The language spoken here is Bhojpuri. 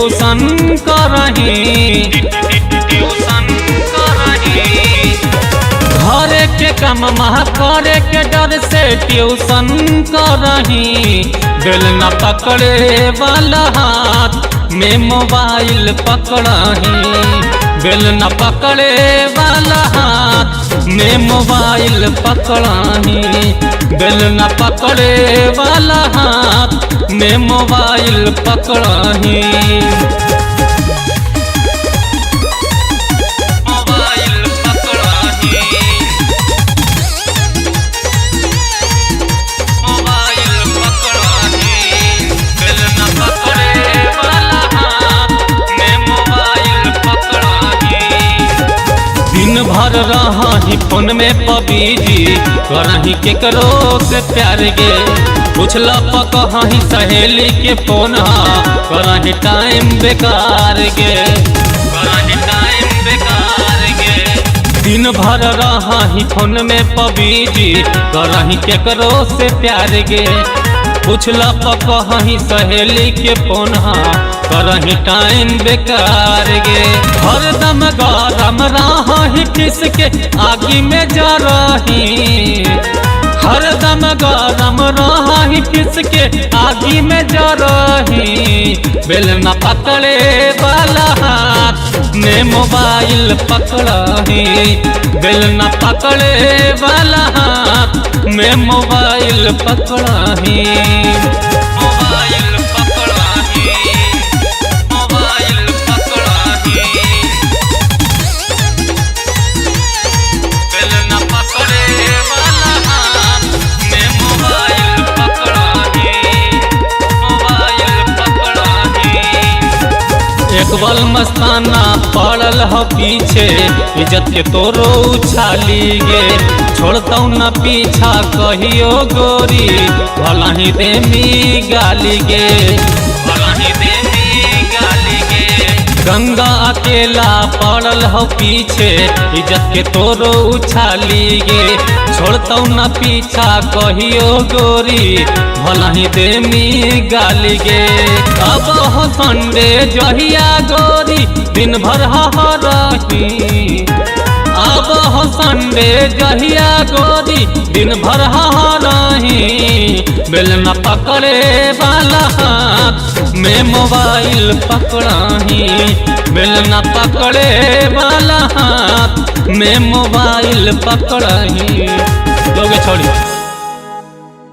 ट्यूशन करही घरे के काम महा करे के डर से ट्यूशन करही। बेल न पकड़े वाला हाथ में मोबाइल पकड़ही। बेल न पकड़े वाला हाथ में मोबाइल पकड़ही। बेल न पकड़े वाला हाथ में मोबाइल पकड़ही। दिन भर रही फोन में पबीजी करही केकरो से प्यार गे। पूछल पकही सहेली के फोन करही टाइम बेकार गे। दिन भर रही फोन में पबीजी करही केकरो से प्यार गे। पूछल पकही सहेली के फोन करही टाइम बेकार गे। हरदम गरम रही किसके आगी में जा रही। हरदम गरम रही किसके आगी में जा रही। बेल न पकड़े वाला हाथ में मोबाइल पकड़ही। बेल न पकड़े वाला हाथ में मोबाइल पकड़ही। एक बल मस्ताना पड़ल हो पीछे इज्जत के तोरो उछाली गे। छोड़ता न पीछा कहियो गोरी भला ही देमी गाली गे। गंगा अकेला पड़ल हो पीछे इज्जत के तोरो उछाली गे। छोड़ता न पीछा कहियो गोरी भला ही देमी गाली गे। अब हो संडे जहिया गोरी दिन भर रही। अब हो संडे जहिया गोरी दिन भर रही। बेल न पकड़े वाला हाथ में मोबाइल पकड़ही। बेल न पकड़े वाला हाथ में मोबाइल पकड़ही। लोगे छोड़ी।